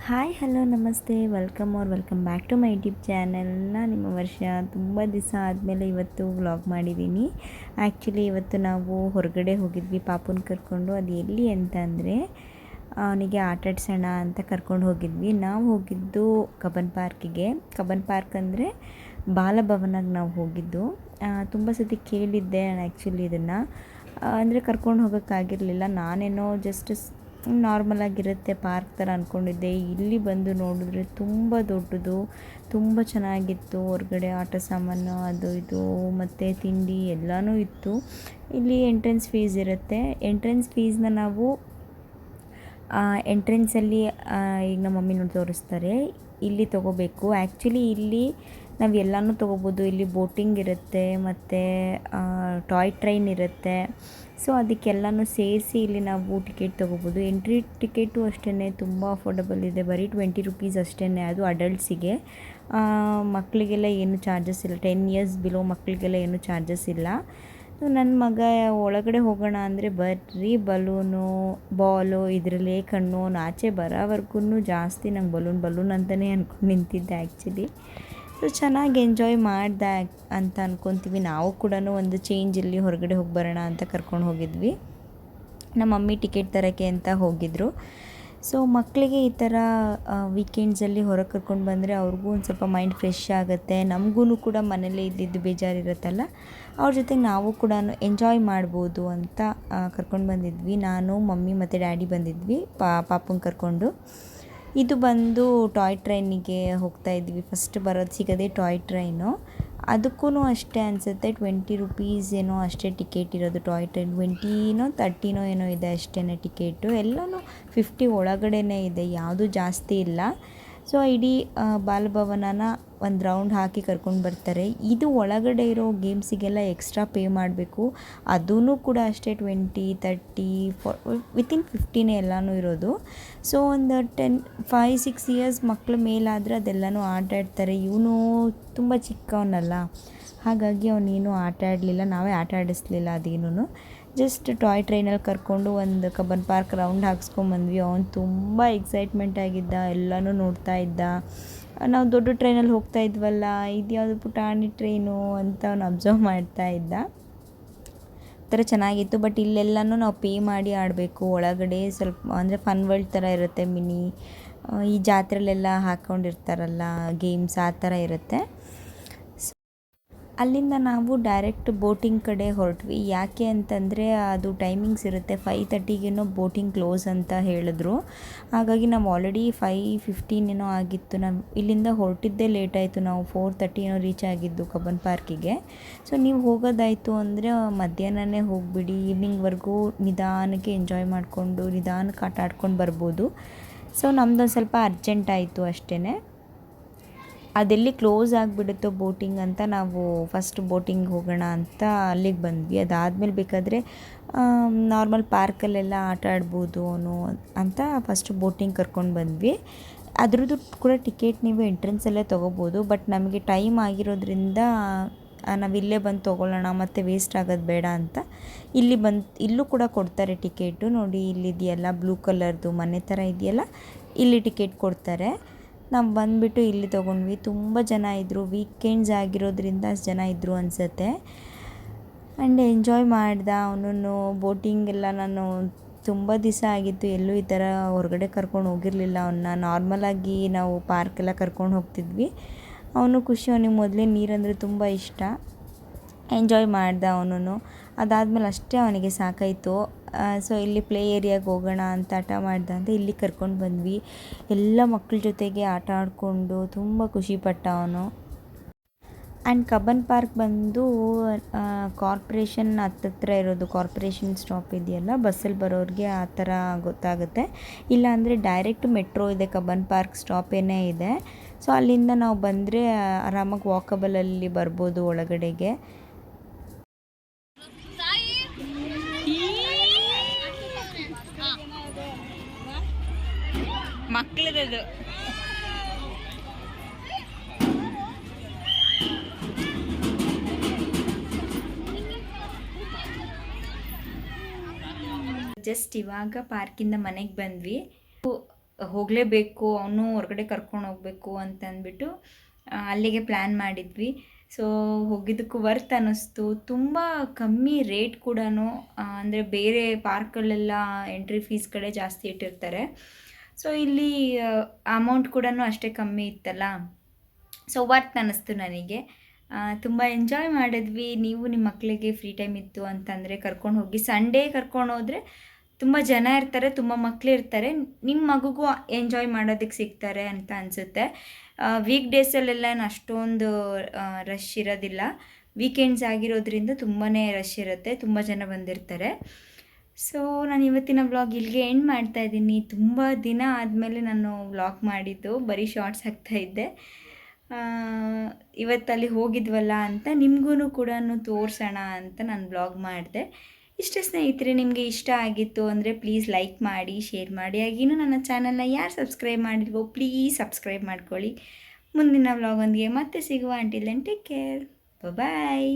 Hi hello ನಮಸ್ತೆ welcome back to my YouTube channel. ನಿಮ್ಮ ವರ್ಷ ತುಂಬ ದಿವಸ ಆದಮೇಲೆ ಇವತ್ತು ವ್ಲಾಗ್ ಮಾಡಿದ್ದೀನಿ. ಆ್ಯಕ್ಚುಲಿ ಇವತ್ತು ನಾವು ಹೊರಗಡೆ ಹೋಗಿದ್ವಿ ಪಾಪುನ ಕರ್ಕೊಂಡು. ಅದು ಎಲ್ಲಿ ಅಂತ ಅಂದರೆ ಅವನಿಗೆ ಆಟಾಡ್ಸೋಣ ಅಂತ ಕರ್ಕೊಂಡು ಹೋಗಿದ್ವಿ. ನಾವು ಹೋಗಿದ್ದು ಕಬ್ಬನ್ ಪಾರ್ಕಿಗೆ. ಕಬ್ಬನ್ ಪಾರ್ಕ್ ಅಂದರೆ ಬಾಲಭವನಾಗ ನಾವು ಹೋಗಿದ್ದು. ತುಂಬ ಸತಿ ಕೇಳಿದ್ದೆ ನಾನು ಆ್ಯಕ್ಚುಲಿ ಇದನ್ನು, ಅಂದರೆ ಕರ್ಕೊಂಡು ಹೋಗೋಕ್ಕಾಗಿರಲಿಲ್ಲ. ನಾನೇನೋ ಜಸ್ಟ್ ನಾರ್ಮಲ್ ಆಗಿರುತ್ತೆ ಪಾರ್ಕ್ ಥರ ಅಂದ್ಕೊಂಡಿದ್ದೆ. ಇಲ್ಲಿ ಬಂದು ನೋಡಿದ್ರೆ ತುಂಬ ದೊಡ್ಡದು, ತುಂಬ ಚೆನ್ನಾಗಿತ್ತು. ಹೊರಗಡೆ ಆಟ ಸಾಮಾನು ಅದು ಇದು ಮತ್ತು ತಿಂಡಿ ಎಲ್ಲನೂ ಇತ್ತು. ಇಲ್ಲಿ ಎಂಟ್ರೆನ್ಸ್ ಫೀಸ್ ಇರುತ್ತೆ. ಎಂಟ್ರೆನ್ಸ್ ಫೀಸ್ನ ನಾವು ಎಂಟ್ರೆನ್ಸಲ್ಲಿ ಈಗ ನಮ್ಮ ಮಮ್ಮಿ ನೋಡಿ ತೋರಿಸ್ತಾರೆ, ಇಲ್ಲಿ ತೊಗೋಬೇಕು. ಆ್ಯಕ್ಚುಲಿ ಇಲ್ಲಿ ನಾವು ಎಲ್ಲನೂ ತೊಗೋಬೋದು. ಇಲ್ಲಿ ಬೋಟಿಂಗ್ ಇರುತ್ತೆ ಮತ್ತು ಟಾಯ್ ಟ್ರೈನ್ ಇರುತ್ತೆ. ಸೊ ಅದಕ್ಕೆಲ್ಲನೂ ಸೇರಿಸಿ ಇಲ್ಲಿ ನಾವು ಟಿಕೆಟ್ ತೊಗೋಬೋದು. ಎಂಟ್ರಿ ಟಿಕೆಟು ಅಷ್ಟೇ ತುಂಬ ಅಫೋರ್ಡಬಲ್ ಇದೆ, ಬರೀ 20 ರುಪೀಸ್ ಅಷ್ಟೇ. ಅದು ಅಡಲ್ಟ್ಸಿಗೆ. ಮಕ್ಕಳಿಗೆಲ್ಲ ಏನು ಚಾರ್ಜಸ್ ಇಲ್ಲ. 10 ಇಯರ್ಸ್ ಬಿಲೋ ಮಕ್ಕಳಿಗೆಲ್ಲ ಏನು ಚಾರ್ಜಸ್ ಇಲ್ಲ. ನನ್ನ ಮಗ ಒಳಗಡೆ ಹೋಗೋಣ ಅಂದರೆ ಬರೀ ಬಲೂನು ಬಾಲು ಇದರಲ್ಲೇ ಕಣ್ಣು. ಆಚೆ ಬರೋವರೆಗೂ ಜಾಸ್ತಿ ನಂಗೆ ಬಲೂನ್ ಅಂತಲೇ ಅಂದ್ಕೊಂಡು ನಿಂತಿದ್ದೆ ಆ್ಯಕ್ಚುಲಿ. ಸೊ ಚೆನ್ನಾಗಿ ಎಂಜಾಯ್ ಮಾಡಿದೆ ಅಂತ ಅಂದ್ಕೊತೀವಿ. ನಾವು ಕೂಡ ಒಂದು ಚೇಂಜ್ ಇಲ್ಲಿ ಹೊರಗಡೆ ಹೋಗಿ ಬರೋಣ ಅಂತ ಕರ್ಕೊಂಡು ಹೋಗಿದ್ವಿ. ನಮ್ಮ ಮಮ್ಮಿ ಟಿಕೆಟ್ ತರೋಕ್ಕೆ ಅಂತ ಹೋಗಿದ್ದರು. ಸೊ ಮಕ್ಕಳಿಗೆ ಈ ಥರ ವೀಕೆಂಡ್ಸಲ್ಲಿ ಹೊರಗೆ ಕರ್ಕೊಂಡು ಬಂದರೆ ಅವ್ರಿಗೂ ಒಂದು ಸ್ವಲ್ಪ ಮೈಂಡ್ ಫ್ರೆಶ್ ಆಗುತ್ತೆ. ನಮಗೂ ಕೂಡ ಮನೇಲೇ ಇದ್ದಿದ್ದು ಬೇಜಾರಿರುತ್ತಲ್ಲ, ಅವ್ರ ಜೊತೆಗೆ ನಾವು ಕೂಡ ಎಂಜಾಯ್ ಮಾಡ್ಬೋದು ಅಂತ ಕರ್ಕೊಂಡು ಬಂದಿದ್ವಿ. ನಾನು ಮಮ್ಮಿ ಮತ್ತು ಡ್ಯಾಡಿ ಬಂದಿದ್ವಿ ಪಾಪುನ ಕರ್ಕೊಂಡು. ಇದು ಬಂದು ಟಾಯ್ ಟ್ರೈನಿಗೆ ಹೋಗ್ತಾ ಇದ್ವಿ. ಫಸ್ಟ್ ಬರೋದು ಸಿಗೋದೇ ಟಾಯ್ ಟ್ರೈನು. ಅದಕ್ಕೂ ಅಷ್ಟೇ ಅನಿಸುತ್ತೆ 20 ರುಪೀಸ್ ಏನೋ ಅಷ್ಟೇ ಟಿಕೆಟ್ ಇರೋದು. ಟಾಯ್ ಟ್ರೈನ್ 20ನೋ 30ನೋ ಏನೋ ಇದೆ ಅಷ್ಟೇ ಟಿಕೆಟು. ಎಲ್ಲನೂ 50 ಒಳಗಡೆನೇ ಇದೆ, ಯಾವುದೂ ಜಾಸ್ತಿ ಇಲ್ಲ. ಸೊ ಇಡೀ ಬಾಲಭವನನ ಒಂದು ರೌಂಡ್ ಹಾಕಿ ಕರ್ಕೊಂಡು ಬರ್ತಾರೆ. ಇದು ಒಳಗಡೆ ಇರೋ ಗೇಮ್ಸಿಗೆಲ್ಲ ಎಕ್ಸ್ಟ್ರಾ ಪೇ ಮಾಡಬೇಕು. ಅದೂ ಕೂಡ ಅಷ್ಟೇ 20, 30, ವಿತಿನ್ 50ನೇ ಎಲ್ಲನೂ ಇರೋದು. ಸೊ ಒಂದು 5-6 ಇಯರ್ಸ್ ಮಕ್ಕಳ ಮೇಲಾದರೆ ಅದೆಲ್ಲನೂ ಆಟ ಆಡ್ತಾರೆ. ಇವನು ತುಂಬ ಚಿಕ್ಕವನಲ್ಲ, ಹಾಗಾಗಿ ಅವನೇನು ಆಟ ಆಡಲಿಲ್ಲ, ನಾವೇ ಆಟ ಆಡಿಸ್ಲಿಲ್ಲ ಅದೇನೂ. ಜಸ್ಟ್ ಟಾಯ್ ಟ್ರೈನಲ್ಲಿ ಕರ್ಕೊಂಡು ಒಂದು ಕಬ್ಬನ್ ಪಾರ್ಕ್ ರೌಂಡ್ ಹಾಕ್ಸ್ಕೊಂಬಂದ್ವಿ. ಅವನು ತುಂಬ ಎಕ್ಸೈಟ್ಮೆಂಟ್ ಆಗಿದ್ದ, ಎಲ್ಲನೂ ನೋಡ್ತಾ ಇದ್ದ. ನಾವು ದೊಡ್ಡ ಟ್ರೈನಲ್ಲಿ ಹೋಗ್ತಾ ಇದ್ವಲ್ಲ, ಇದು ಯಾವುದು ಪುಟಾಣಿ ಟ್ರೈನು ಅಂತ ಅವನು ಅಬ್ಸರ್ವ್ ಮಾಡ್ತಾ ಇದ್ದ. ಥರ ಚೆನ್ನಾಗಿತ್ತು. ಬಟ್ ಇಲ್ಲೆಲ್ಲನೂ ನಾವು ಪೇ ಮಾಡಿ ಆಡಬೇಕು. ಒಳಗಡೆ ಸ್ವಲ್ಪ ಅಂದರೆ ಫನ್ ವರ್ಲ್ಡ್ ಥರ ಇರುತ್ತೆ, ಮಿನಿ ಈ ಜಾತ್ರೆಲೆಲ್ಲ ಹಾಕ್ಕೊಂಡಿರ್ತಾರಲ್ಲ ಗೇಮ್ಸ್, ಆ ಥರ ಇರುತ್ತೆ. ಅಲ್ಲಿಂದ ನಾವು ಡೈರೆಕ್ಟ್ ಬೋಟಿಂಗ್ ಕಡೆ ಹೊರಟ್ವಿ. ಯಾಕೆ ಅಂತಂದರೆ ಅದು ಟೈಮಿಂಗ್ಸ್ ಇರುತ್ತೆ. 5:30ಗೇನೋ ಬೋಟಿಂಗ್ ಕ್ಲೋಸ್ ಅಂತ ಹೇಳಿದ್ರು. ಹಾಗಾಗಿ ನಾವು ಆಲ್ರೆಡಿ 5:15 ಏನೋ ಆಗಿತ್ತು. ನಾವು ಇಲ್ಲಿಂದ ಹೊರಟಿದ್ದೇ ಲೇಟ್ ಆಯಿತು. ನಾವು 4:30 ಏನೋ ರೀಚ್ ಆಗಿದ್ದು ಕಬ್ಬನ್ ಪಾರ್ಕಿಗೆ. ಸೊ ನೀವು ಹೋಗೋದಾಯಿತು ಅಂದರೆ ಮಧ್ಯಾಹ್ನನೇ ಹೋಗಿಬಿಡಿ. ಈವ್ನಿಂಗ್ವರೆಗೂ ನಿಧಾನಕ್ಕೆ ಎಂಜಾಯ್ ಮಾಡಿಕೊಂಡು ನಿಧಾನಕ್ಕೆ ಆಟ ಆಡ್ಕೊಂಡು ಬರ್ಬೋದು. ಸೊ ನಮ್ಮದೊಂದು ಸ್ವಲ್ಪ ಅರ್ಜೆಂಟ್ ಆಯಿತು ಅಷ್ಟೇ. ಅದೆಲ್ಲಿ ಕ್ಲೋಸ್ ಆಗಿಬಿಡುತ್ತೋ ಬೋಟಿಂಗ್ ಅಂತ ನಾವು ಫಸ್ಟ್ ಬೋಟಿಂಗ್ ಹೋಗೋಣ ಅಂತ ಅಲ್ಲಿಗೆ ಬಂದ್ವಿ. ಅದಾದಮೇಲೆ ಬೇಕಾದರೆ ನಾರ್ಮಲ್ ಪಾರ್ಕಲ್ಲೆಲ್ಲ ಆಟ ಆಡ್ಬೋದು ಅಂತ ಫಸ್ಟ್ ಬೋಟಿಂಗ್ ಕರ್ಕೊಂಡು ಬಂದ್ವಿ. ಅದ್ರದ್ದು ಕೂಡ ಟಿಕೆಟ್ ನೀವು ಎಂಟ್ರೆನ್ಸಲ್ಲೇ ತೊಗೋಬೋದು. ಬಟ್ ನಮಗೆ ಟೈಮ್ ಆಗಿರೋದ್ರಿಂದ ನಾವಿಲ್ಲೇ ಬಂದು ತೊಗೊಳ್ಳೋಣ, ಮತ್ತು ವೇಸ್ಟ್ ಆಗೋದು ಬೇಡ ಅಂತ ಇಲ್ಲೂ ಕೂಡ ಕೊಡ್ತಾರೆ ಟಿಕೆಟು. ನೋಡಿ ಇಲ್ಲಿದೆಯಲ್ಲ ಬ್ಲೂ ಕಲರ್ದು ಮನೆ ಥರ ಇದೆಯಲ್ಲ, ಇಲ್ಲಿ ಟಿಕೆಟ್ ಕೊಡ್ತಾರೆ. ನಾವು ಬಂದುಬಿಟ್ಟು ಇಲ್ಲಿ ತೊಗೊಂಡ್ವಿ. ತುಂಬ ಜನ ಇದ್ದರು, ವೀಕೆಂಡ್ಸ್ ಆಗಿರೋದ್ರಿಂದ ಅಷ್ಟು ಜನ ಇದ್ದರು ಅನಿಸುತ್ತೆ. ಆ್ಯಂಡ್ ಎಂಜಾಯ್ ಮಾಡ್ದೆ ಅವನು. ಬೋಟಿಂಗ್ ಎಲ್ಲ ನಾನು ತುಂಬ ದಿವಸ ಆಗಿತ್ತು, ಎಲ್ಲೂ ಈ ಥರ ಹೊರಗಡೆ ಕರ್ಕೊಂಡು ಹೋಗಿರಲಿಲ್ಲ ಅವನ್ನ. ನಾರ್ಮಲಾಗಿ ನಾವು ಪಾರ್ಕೆಲ್ಲ ಕರ್ಕೊಂಡು ಹೋಗ್ತಿದ್ವಿ. ಅವನು ಖುಷಿ, ಅವನಿಗೆ ಮೊದಲೇ ನೀರಂದರೆ ತುಂಬ ಇಷ್ಟ. ಎಂಜಾಯ್ ಮಾಡ್ದೆ ಅವನು. ಅದಾದಮೇಲೆ ಅಷ್ಟೇ ಅವನಿಗೆ ಸಾಕಾಯಿತು. ಸೊ ಇಲ್ಲಿ ಪ್ಲೇ ಏರಿಯಾಗೆ ಹೋಗೋಣ ಅಂತ ಆಟ ಮಾಡ್ದೆ ಅಂತ ಇಲ್ಲಿ ಕರ್ಕೊಂಡು ಬಂದ್ವಿ. ಎಲ್ಲ ಮಕ್ಕಳ ಜೊತೆಗೆ ಆಟ ಆಡಿಕೊಂಡು ತುಂಬ ಖುಷಿಪಟ್ಟ ಅವನು. ಆ್ಯಂಡ್ ಕಬ್ಬನ್ ಪಾರ್ಕ್ ಬಂದು ಕಾರ್ಪೊರೇಷನ್ ಹತ್ತಿರ ಇರೋದು. ಕಾರ್ಪೊರೇಷನ್ ಸ್ಟಾಪ್ ಇದೆಯಲ್ಲ, ಬಸ್ಸಲ್ಲಿ ಬರೋರಿಗೆ ಆ ಥರ ಗೊತ್ತಾಗುತ್ತೆ. ಇಲ್ಲಾಂದರೆ ಡೈರೆಕ್ಟ್ ಮೆಟ್ರೋ ಇದೆ, ಕಬ್ಬನ್ ಪಾರ್ಕ್ ಸ್ಟಾಪೇನೇ ಇದೆ. ಸೊ ಅಲ್ಲಿಂದ ನಾವು ಬಂದರೆ ಆರಾಮಾಗಿ ವಾಕಬಲಲ್ಲಿ ಬರ್ಬೋದು ಒಳಗಡೆಗೆ. ಮಕ್ಕಳದು ಜಸ್ಟ್ ಇವಾಗ ಪಾರ್ಕಿಂದ ಮನೆಗೆ ಬಂದ್ವಿ. ಹೋಗಲೇಬೇಕು, ಅವನು ಹೊರಗಡೆ ಕರ್ಕೊಂಡು ಹೋಗಬೇಕು ಅಂತ ಅಂದ್ಬಿಟ್ಟು ಅಲ್ಲಿಗೆ ಪ್ಲ್ಯಾನ್ ಮಾಡಿದ್ವಿ. ಸೊ ಹೋಗಿದ್ದಕ್ಕೂ ವರ್ತ್ ಅನ್ನಿಸ್ತು. ತುಂಬ ಕಮ್ಮಿ ರೇಟ್ ಕೂಡ, ಅಂದರೆ ಬೇರೆ ಪಾರ್ಕಲ್ಲೆಲ್ಲ ಎಂಟ್ರಿ ಫೀಸ್ ಕಡೆ ಜಾಸ್ತಿ ಇಟ್ಟಿರ್ತಾರೆ. ಸೊ ಇಲ್ಲಿ ಅಮೌಂಟ್ ಕೂಡ ಅಷ್ಟೇ ಕಮ್ಮಿ ಇತ್ತಲ್ಲ, ಸೊ ವರ್ತ್ ಅನ್ನಿಸ್ತು ನನಗೆ. ತುಂಬ ಎಂಜಾಯ್ ಮಾಡಿದ್ವಿ. ನೀವು ನಿಮ್ಮ ಮಕ್ಕಳಿಗೆ ಫ್ರೀ ಟೈಮ್ ಇತ್ತು ಅಂತಂದರೆ ಕರ್ಕೊಂಡು ಹೋಗಿ. ಸಂಡೇ ಕರ್ಕೊಂಡು ಹೋದರೆ ತುಂಬ ಜನ ಇರ್ತಾರೆ, ತುಂಬ ಮಕ್ಕಳು ಇರ್ತಾರೆ, ನಿಮ್ಮ ಮಗುಗೂ ಎಂಜಾಯ್ ಮಾಡೋದಕ್ಕೆ ಸಿಗ್ತಾರೆ ಅಂತ ಅನಿಸುತ್ತೆ. ವೀಕ್ ಡೇಸಲ್ಲೆಲ್ಲ ಅಷ್ಟೊಂದು ರಶ್ ಇರೋದಿಲ್ಲ. ವೀಕೆಂಡ್ಸ್ ಆಗಿರೋದ್ರಿಂದ ತುಂಬಾ ರಶ್ ಇರುತ್ತೆ, ತುಂಬ ಜನ ಬಂದಿರ್ತಾರೆ. ಸೊ ನಾನು ಇವತ್ತಿನ ವ್ಲಾಗ್ ಇಲ್ಲಿಗೆ ಎಂಡ್ ಮಾಡ್ತಾಯಿದ್ದೀನಿ. ತುಂಬ ದಿನ ಆದಮೇಲೆ ನಾನು ವ್ಲಾಗ್ ಮಾಡಿದ್ದು, ಬರೀ ಶಾರ್ಟ್ಸ್ ಹಾಕ್ತಾಯಿದ್ದೆ. ಇವತ್ತಲ್ಲಿ ಹೋಗಿದ್ವಲ್ಲ ಅಂತ ನಿಮಗೂ ಕೂಡ ತೋರಿಸೋಣ ಅಂತ ನಾನು ವ್ಲಾಗ್ ಮಾಡಿದೆ. ಇಷ್ಟೇ ಸ್ನೇಹಿತರೆ, ನಿಮಗೆ ಇಷ್ಟ ಆಗಿತ್ತು ಅಂದರೆ ಪ್ಲೀಸ್ ಲೈಕ್ ಮಾಡಿ, ಶೇರ್ ಮಾಡಿ. ಹಾಗೇನು ನನ್ನ ಚಾನಲ್ನ ಯಾರು ಸಬ್ಸ್ಕ್ರೈಬ್ ಮಾಡಿಲ್ವೋ ಪ್ಲೀಸ್ ಸಬ್ಸ್ಕ್ರೈಬ್ ಮಾಡ್ಕೊಳ್ಳಿ. ಮುಂದಿನ ವ್ಲಾಗ್ ಒಂದಿಗೆ ಮತ್ತೆ ಸಿಗುವ. ಅಂಟಿಲ್ ದೆನ್ ಟೇಕ್ ಕೇರ್, ಬಾಯ್.